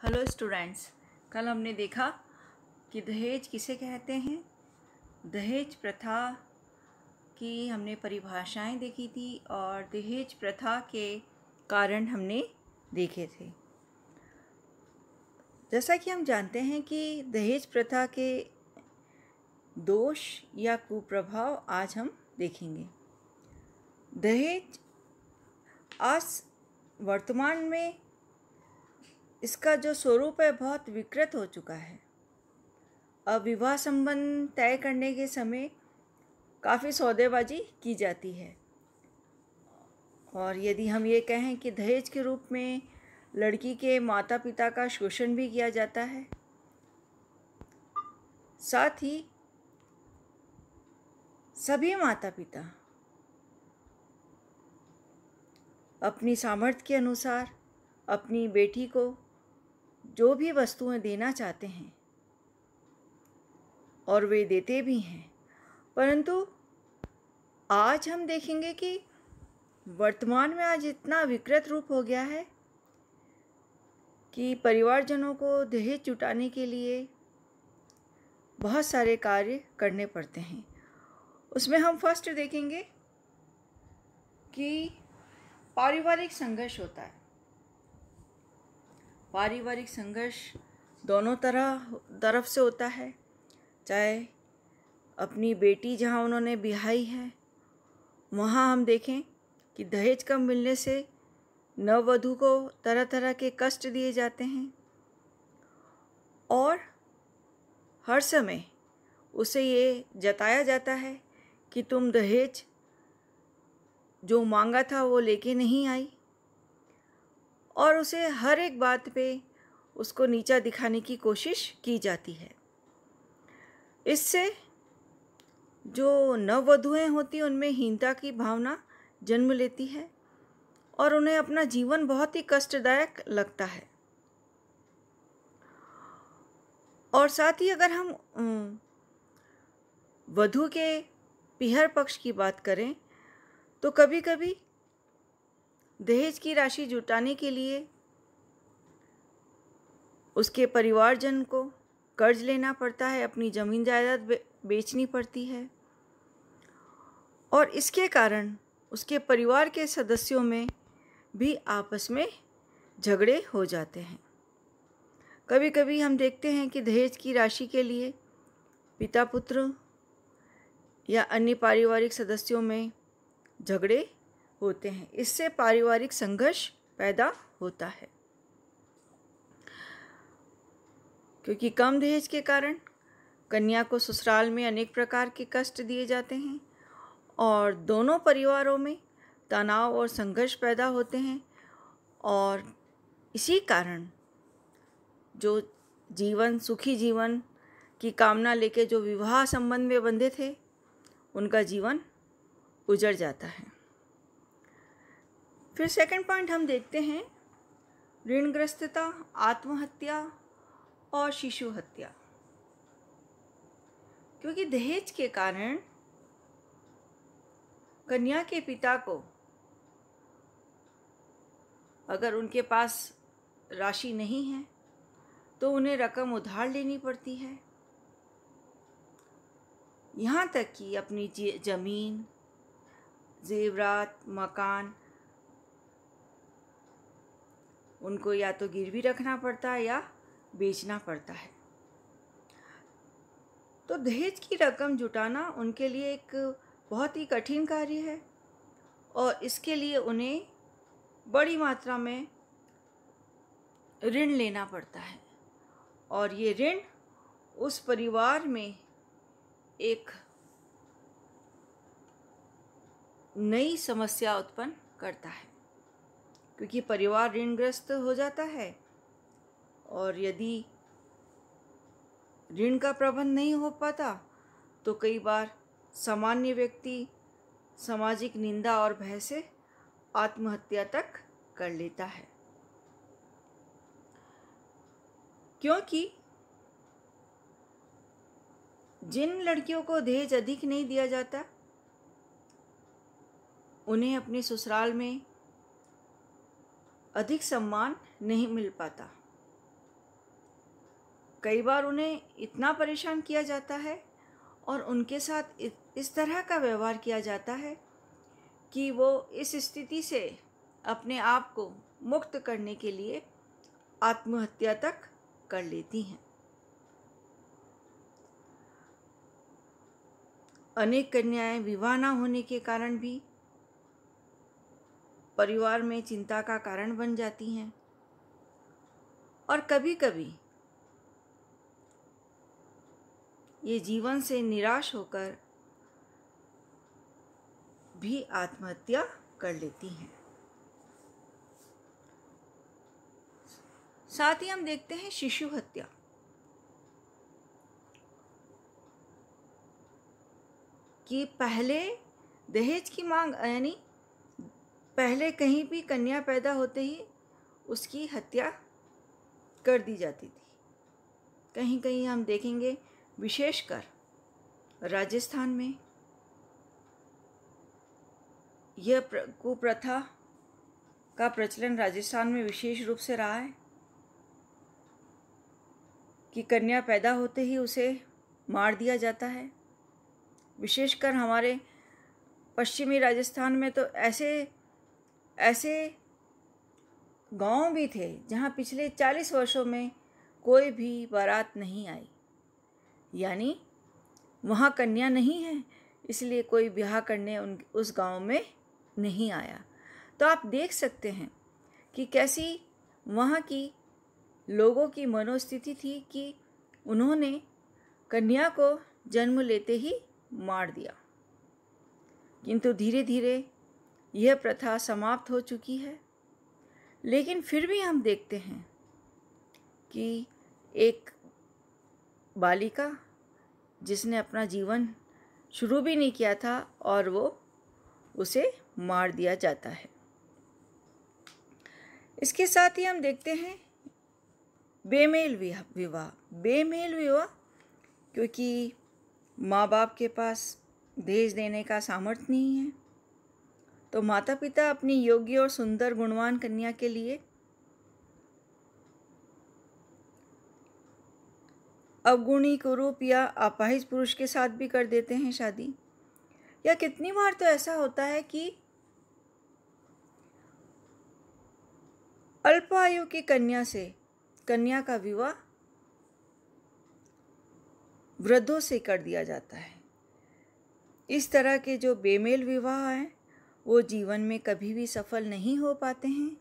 Hello students, कल हमने देखा कि दहेज किसे कहते हैं। दहेज प्रथा की हमने परिभाषाएं देखी थी और दहेज प्रथा के कारण हमने देखे थे। जैसा कि हम जानते हैं कि दहेज प्रथा के दोष या कुप्रभाव आज हम देखेंगे। दहेज आज वर्तमान में इसका जो स्वरूप है बहुत विकृत हो चुका है। अब विवाह संबंध तय करने के समय काफ़ी सौदेबाजी की जाती है और यदि हम ये कहें कि दहेज के रूप में लड़की के माता पिता का शोषण भी किया जाता है। साथ ही सभी माता पिता अपनी सामर्थ्य के अनुसार अपनी बेटी को जो भी वस्तुएं देना चाहते हैं और वे देते भी हैं, परंतु आज हम देखेंगे कि वर्तमान में आज इतना विकृत रूप हो गया है कि परिवारजनों को दहेज जुटाने के लिए बहुत सारे कार्य करने पड़ते हैं। उसमें हम फर्स्ट देखेंगे कि पारिवारिक संघर्ष होता है। पारिवारिक संघर्ष दोनों तरफ से होता है। चाहे अपनी बेटी जहाँ उन्होंने ब्याही है वहाँ हम देखें कि दहेज कम मिलने से नववधू को तरह तरह के कष्ट दिए जाते हैं और हर समय उसे ये जताया जाता है कि तुम दहेज जो मांगा था वो लेके नहीं आई और उसे हर एक बात पे उसको नीचा दिखाने की कोशिश की जाती है। इससे जो नववधुएं होती हैं उनमें हीनता की भावना जन्म लेती है और उन्हें अपना जीवन बहुत ही कष्टदायक लगता है। और साथ ही अगर हम वधू के पीहर पक्ष की बात करें तो कभी कभी दहेज की राशि जुटाने के लिए उसके परिवारजन को कर्ज लेना पड़ता है, अपनी ज़मीन जायदाद बेचनी पड़ती है और इसके कारण उसके परिवार के सदस्यों में भी आपस में झगड़े हो जाते हैं। कभी कभी हम देखते हैं कि दहेज की राशि के लिए पिता पुत्र या अन्य पारिवारिक सदस्यों में झगड़े होते हैं। इससे पारिवारिक संघर्ष पैदा होता है क्योंकि कम दहेज के कारण कन्या को ससुराल में अनेक प्रकार के कष्ट दिए जाते हैं और दोनों परिवारों में तनाव और संघर्ष पैदा होते हैं और इसी कारण जो सुखी जीवन की कामना लेके जो विवाह संबंध में बंधे थे उनका जीवन उजड़ जाता है। फिर सेकंड पॉइंट हम देखते हैं ऋणग्रस्तता, आत्महत्या और शिशु हत्या। क्योंकि दहेज के कारण कन्या के पिता को अगर उनके पास राशि नहीं है तो उन्हें रकम उधार लेनी पड़ती है। यहाँ तक कि अपनी जमीन, जेवरात, मकान उनको या तो गिरवी रखना पड़ता है या बेचना पड़ता है। तो दहेज की रकम जुटाना उनके लिए एक बहुत ही कठिन कार्य है और इसके लिए उन्हें बड़ी मात्रा में ऋण लेना पड़ता है और ये ऋण उस परिवार में एक नई समस्या उत्पन्न करता है क्योंकि परिवार ऋणग्रस्त हो जाता है और यदि ऋण का प्रबंध नहीं हो पाता तो कई बार सामान्य व्यक्ति सामाजिक निंदा और भय से आत्महत्या तक कर लेता है। क्योंकि जिन लड़कियों को दहेज अधिक नहीं दिया जाता उन्हें अपने ससुराल में अधिक सम्मान नहीं मिल पाता कई बार उन्हें इतना परेशान किया जाता है और उनके साथ इस तरह का व्यवहार किया जाता है कि वो इस स्थिति से अपने आप को मुक्त करने के लिए आत्महत्या तक कर लेती हैं। अनेक कन्याएं विवाह न होने के कारण भी परिवार में चिंता का कारण बन जाती हैं और कभी-कभी ये जीवन से निराश होकर भी आत्महत्या कर लेती हैं। साथ ही हम देखते हैं शिशु हत्या। कि पहले दहेज की मांग, यानी पहले कहीं भी कन्या पैदा होते ही उसकी हत्या कर दी जाती थी। कहीं कहीं हम देखेंगे, विशेषकर राजस्थान में यह कुप्रथा का प्रचलन राजस्थान में विशेष रूप से रहा है कि कन्या पैदा होते ही उसे मार दिया जाता है। विशेषकर हमारे पश्चिमी राजस्थान में तो ऐसे गांव भी थे जहां पिछले 40 वर्षों में कोई भी बारात नहीं आई, यानी वहाँ कन्या नहीं है, इसलिए कोई ब्याह करने उस गांव में नहीं आया। तो आप देख सकते हैं कि कैसी वहाँ की लोगों की मनोस्थिति थी कि उन्होंने कन्या को जन्म लेते ही मार दिया। किंतु धीरे धीरे यह प्रथा समाप्त हो चुकी है, लेकिन फिर भी हम देखते हैं कि एक बालिका जिसने अपना जीवन शुरू भी नहीं किया था और उसे मार दिया जाता है। इसके साथ ही हम देखते हैं बेमेल विवाह। बेमेल विवाह क्योंकि माँ बाप के पास दहेज देने का सामर्थ्य नहीं है, तो माता पिता अपनी योग्य और सुंदर गुणवान कन्या के लिए अवगुणी कुरूप या अपाहिज पुरुष के साथ भी कर देते हैं शादी। या कितनी बार तो ऐसा होता है कि अल्प आयु की कन्या का विवाह वृद्धों से कर दिया जाता है। इस तरह के जो बेमेल विवाह हैं वो जीवन में कभी भी सफल नहीं हो पाते हैं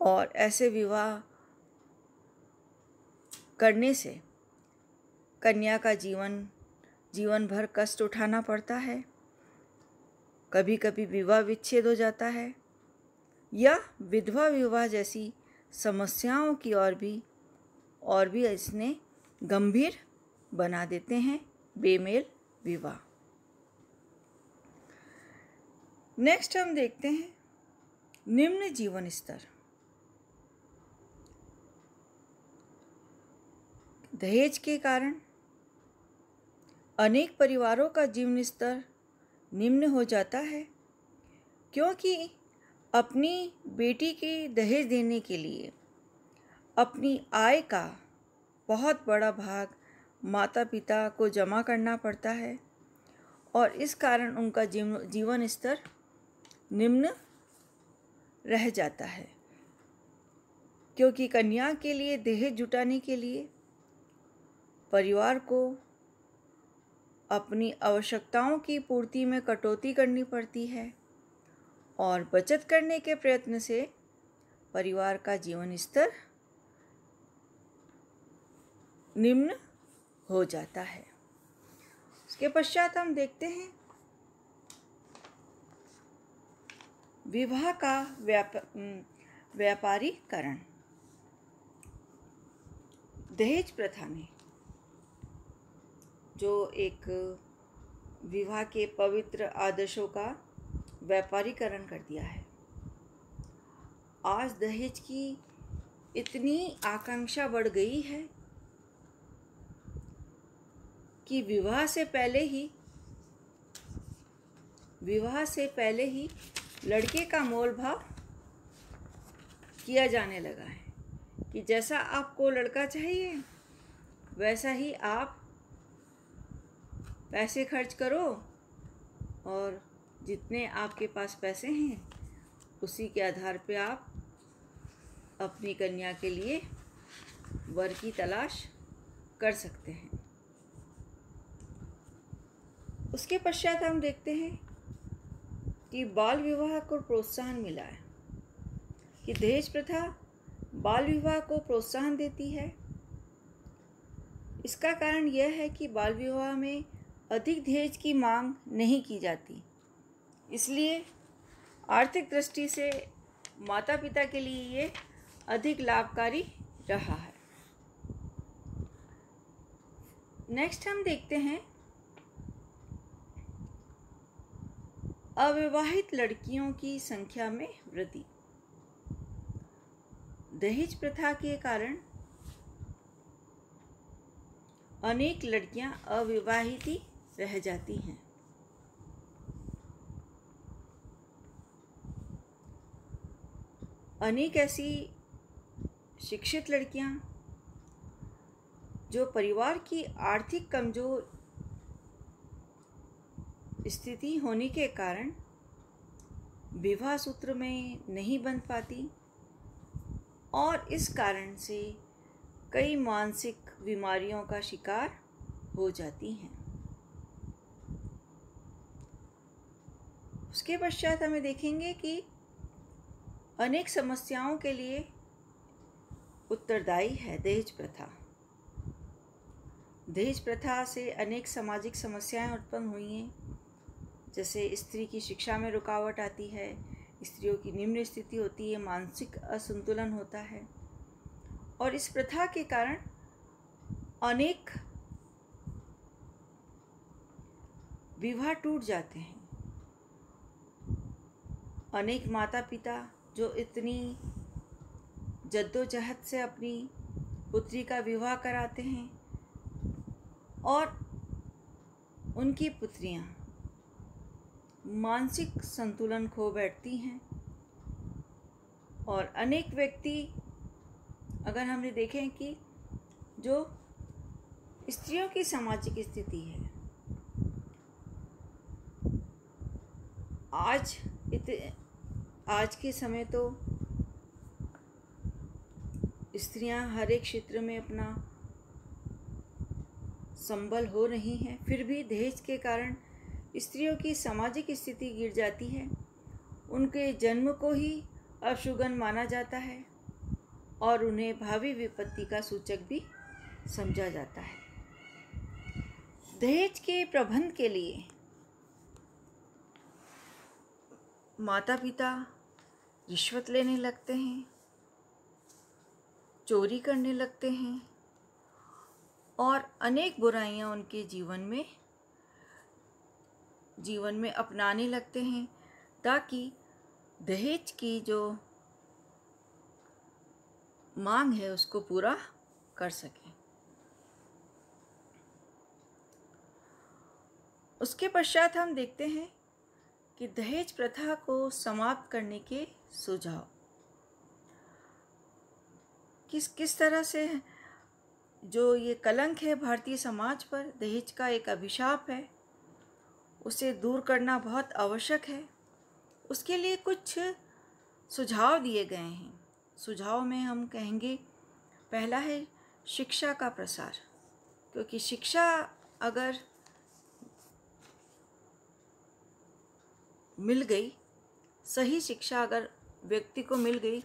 और ऐसे विवाह करने से कन्या का जीवन भर कष्ट उठाना पड़ता है। कभी कभी विवाह विच्छेद हो जाता है या विधवा विवाह जैसी समस्याओं की और भी इसने गंभीर बना देते हैं बेमेल विवाह। नेक्स्ट हम देखते हैं निम्न जीवन स्तर। दहेज के कारण अनेक परिवारों का जीवन स्तर निम्न हो जाता है, क्योंकि अपनी बेटी की दहेज देने के लिए अपनी आय का बहुत बड़ा भाग माता पिता को जमा करना पड़ता है और इस कारण उनका जीवन स्तर निम्न रह जाता है। क्योंकि कन्या के लिए दहेज जुटाने के लिए परिवार को अपनी आवश्यकताओं की पूर्ति में कटौती करनी पड़ती है और बचत करने के प्रयत्न से परिवार का जीवन स्तर निम्न हो जाता है। उसके पश्चात हम देखते हैं विवाह का व्यापारीकरण। दहेज प्रथा ने जो एक विवाह के पवित्र आदर्शों का व्यापारीकरण कर दिया है। आज दहेज की इतनी आकांक्षा बढ़ गई है कि विवाह से पहले ही लड़के का मोल भाव किया जाने लगा है कि जैसा आपको लड़का चाहिए वैसा ही आप पैसे खर्च करो और जितने आपके पास पैसे हैं उसी के आधार पे आप अपनी कन्या के लिए वर की तलाश कर सकते हैं। उसके पश्चात हम देखते हैं कि बाल विवाह को प्रोत्साहन मिला है, कि दहेज प्रथा बाल विवाह को प्रोत्साहन देती है। इसका कारण यह है कि बाल विवाह में अधिक दहेज की मांग नहीं की जाती, इसलिए आर्थिक दृष्टि से माता पिता के लिए ये अधिक लाभकारी रहा है। नेक्स्ट हम देखते हैं अविवाहित लड़कियों की संख्या में वृद्धि। दहेज प्रथा के कारण अनेक लड़कियां अविवाहित ही रह जाती हैं। अनेक ऐसी शिक्षित लड़कियां जो परिवार की आर्थिक कमजोर स्थिति होने के कारण विवाह सूत्र में नहीं बंध पाती और इस कारण से कई मानसिक बीमारियों का शिकार हो जाती हैं। उसके पश्चात हमें देखेंगे कि अनेक समस्याओं के लिए उत्तरदायी है दहेज प्रथा। दहेज प्रथा से अनेक सामाजिक समस्याएं उत्पन्न हुई हैं, जैसे स्त्री की शिक्षा में रुकावट आती है, स्त्रियों की निम्न स्थिति होती है, मानसिक असंतुलन होता है और इस प्रथा के कारण अनेक विवाह टूट जाते हैं। अनेक माता पिता जो इतनी जद्दोजहद से अपनी पुत्री का विवाह कराते हैं और उनकी पुत्रियां मानसिक संतुलन खो बैठती हैं और अनेक व्यक्ति अगर हमने देखें कि जो स्त्रियों की सामाजिक स्थिति है आज के समय तो स्त्रियां हर एक क्षेत्र में अपना संबल हो रही हैं, फिर भी दहेज के कारण स्त्रियों की सामाजिक स्थिति गिर जाती है। उनके जन्म को ही अपशगुन माना जाता है और उन्हें भावी विपत्ति का सूचक भी समझा जाता है। दहेज के प्रबंध के लिए माता पिता रिश्वत लेने लगते हैं, चोरी करने लगते हैं और अनेक बुराइयां उनके जीवन में अपनाने लगते हैं ताकि दहेज की जो मांग है उसको पूरा कर सकें। उसके पश्चात हम देखते हैं कि दहेज प्रथा को समाप्त करने के सुझाव किस तरह से जो ये कलंक है भारतीय समाज पर, दहेज का एक अभिशाप है, उसे दूर करना बहुत आवश्यक है। उसके लिए कुछ सुझाव दिए गए हैं। सुझाव में हम कहेंगे पहला है शिक्षा का प्रसार, क्योंकि शिक्षा अगर मिल गई, सही शिक्षा अगर व्यक्ति को मिल गई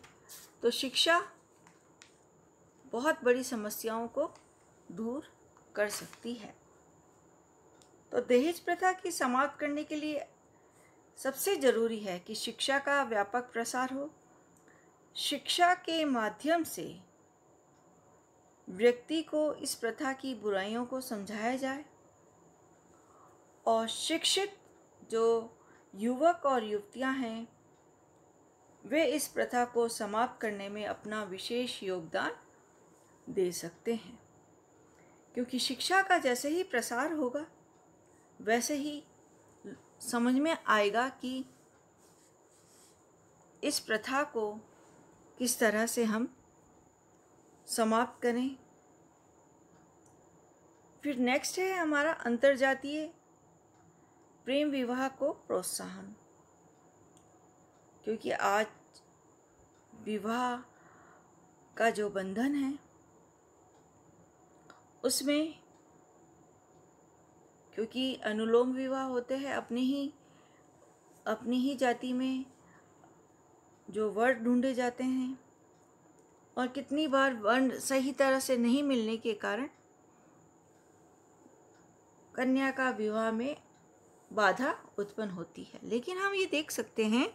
तो शिक्षा बहुत बड़ी समस्याओं को दूर कर सकती है। तो दहेज प्रथा की समाप्त करने के लिए सबसे ज़रूरी है कि शिक्षा का व्यापक प्रसार हो। शिक्षा के माध्यम से व्यक्ति को इस प्रथा की बुराइयों को समझाया जाए और शिक्षित जो युवक और युवतियां हैं वे इस प्रथा को समाप्त करने में अपना विशेष योगदान दे सकते हैं, क्योंकि शिक्षा का जैसे ही प्रसार होगा वैसे ही समझ में आएगा कि इस प्रथा को किस तरह से हम समाप्त करें। फिर नेक्स्ट है हमारा अंतर्जातीय प्रेम विवाह को प्रोत्साहन, क्योंकि आज विवाह का जो बंधन है उसमें, क्योंकि अनुलोम विवाह होते हैं, अपनी ही जाति में जो वर ढूंढे जाते हैं, और कितनी बार वर्ण सही तरह से नहीं मिलने के कारण कन्या का विवाह में बाधा उत्पन्न होती है। लेकिन हम ये देख सकते हैं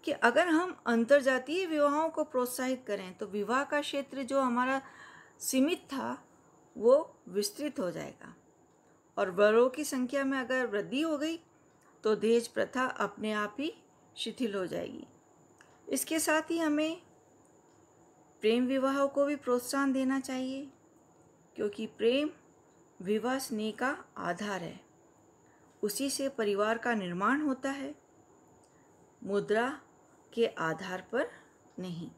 कि अगर हम अंतर्जातीय विवाहों को प्रोत्साहित करें तो विवाह का क्षेत्र जो हमारा सीमित था वो विस्तृत हो जाएगा, और वरों की संख्या में अगर वृद्धि हो गई तो दहेज प्रथा अपने आप ही शिथिल हो जाएगी। इसके साथ ही हमें प्रेम विवाहों को भी प्रोत्साहन देना चाहिए, क्योंकि प्रेम विवाह स्नेह का आधार है। उसी से परिवार का निर्माण होता है, मुद्रा के आधार पर नहीं।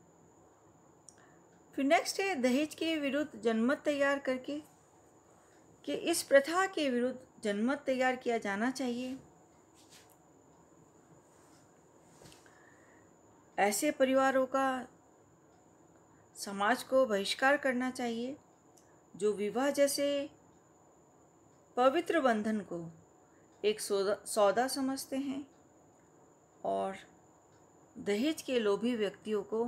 फिर नेक्स्ट है दहेज के विरुद्ध जनमत तैयार करके, कि इस प्रथा के विरुद्ध जनमत तैयार किया जाना चाहिए। ऐसे परिवारों का समाज को बहिष्कार करना चाहिए जो विवाह जैसे पवित्र बंधन को एक सौदा समझते हैं, और दहेज के लोभी व्यक्तियों को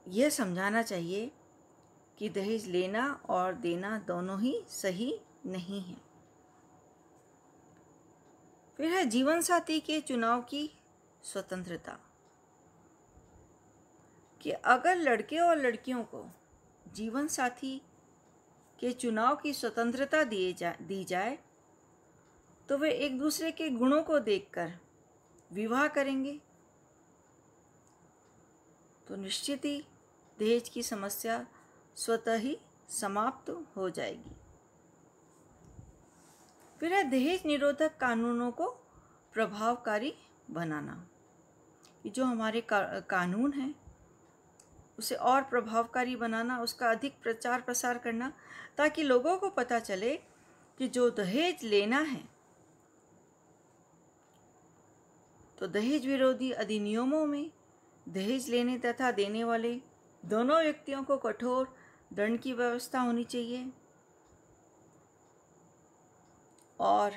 यह समझाना चाहिए कि दहेज लेना और देना दोनों ही सही नहीं है। फिर है जीवन साथी के चुनाव की स्वतंत्रता, कि अगर लड़के और लड़कियों को जीवन साथी के चुनाव की स्वतंत्रता दी जाए तो वे एक दूसरे के गुणों को देखकर विवाह करेंगे, तो निश्चित ही दहेज की समस्या स्वतः ही समाप्त हो जाएगी। फिर है दहेज निरोधक कानूनों को प्रभावकारी बनाना, कि जो हमारे कानून हैं उसे और प्रभावकारी बनाना, उसका अधिक प्रचार प्रसार करना, ताकि लोगों को पता चले कि जो दहेज लेना है तो दहेज विरोधी अधिनियमों में दहेज लेने तथा देने वाले दोनों व्यक्तियों को कठोर दंड की व्यवस्था होनी चाहिए, और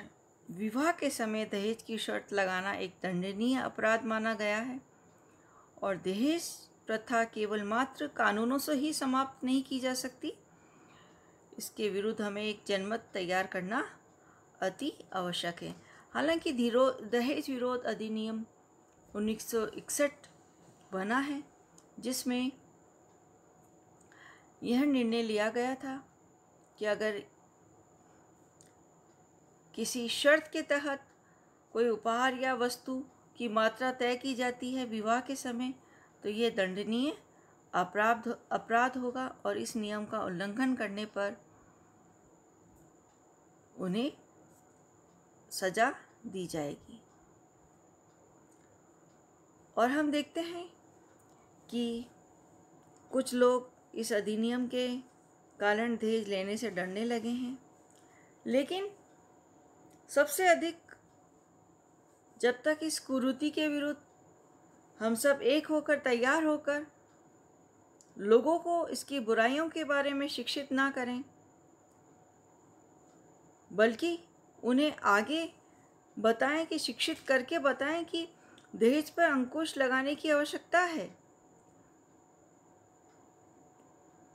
विवाह के समय दहेज की शर्त लगाना एक दंडनीय अपराध माना गया है, और दहेज प्रथा केवल मात्र कानूनों से ही समाप्त नहीं की जा सकती, इसके विरुद्ध हमें एक जनमत तैयार करना अति आवश्यक है। हालांकि दहेज विरोध अधिनियम 1961 बना है, जिसमें यह निर्णय लिया गया था कि अगर किसी शर्त के तहत कोई उपहार या वस्तु की मात्रा तय की जाती है विवाह के समय, तो यह दंडनीय अपराध होगा, और इस नियम का उल्लंघन करने पर उन्हें सजा दी जाएगी। और हम देखते हैं कि कुछ लोग इस अधिनियम के कारण दहेज लेने से डरने लगे हैं, लेकिन सबसे अधिक जब तक इस कुरीति के विरुद्ध हम सब एक होकर तैयार होकर लोगों को इसकी बुराइयों के बारे में शिक्षित ना करें, बल्कि उन्हें आगे बताएं, कि शिक्षित करके बताएं कि दहेज पर अंकुश लगाने की आवश्यकता है,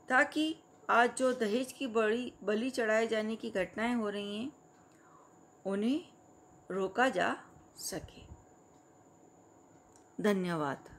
ताकि आज जो दहेज की बलि चढ़ाए जाने की घटनाएं हो रही हैं उन्हें रोका जा सके। धन्यवाद।